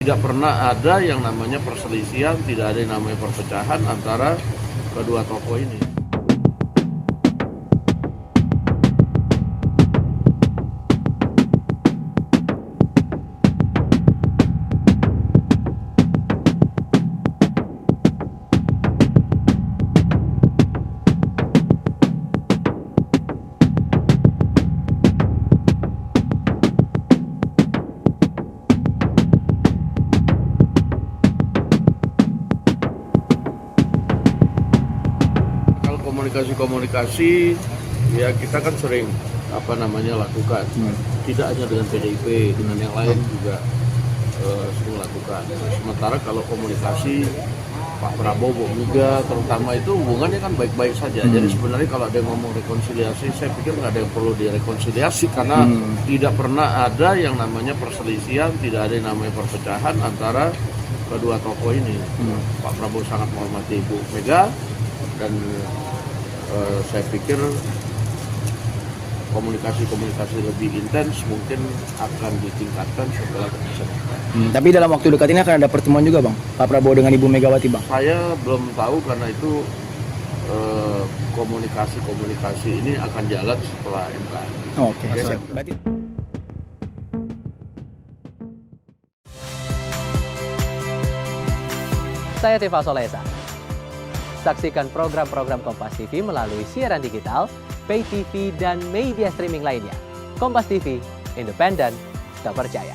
Tidak pernah ada yang namanya perselisihan, tidak ada yang namanya perpecahan antara kedua tokoh ini. Komunikasi ya kita kan sering lakukan, tidak hanya dengan PDIP, dengan yang lain juga sering lakukan. Sementara kalau komunikasi Pak Prabowo juga terutama itu hubungannya kan baik-baik saja. Jadi sebenarnya kalau ada yang ngomong rekonsiliasi, saya pikir nggak ada yang perlu direkonsiliasi karena tidak pernah ada yang namanya perselisihan, tidak ada yang namanya perpecahan antara kedua tokoh ini. Pak Prabowo sangat menghormati Ibu Mega dan saya pikir komunikasi lebih intens mungkin akan ditingkatkan setelah keputusan. Tapi dalam waktu dekat ini akan ada pertemuan juga Bang, Pak Prabowo dengan Ibu Megawati Bang? Saya belum tahu karena itu komunikasi ini akan jalan setelah MK. Oke. Berarti... Saya Tifa Solesa. Saksikan program-program Kompas TV melalui siaran digital, pay TV, dan media streaming lainnya. Kompas TV, independen, terpercaya.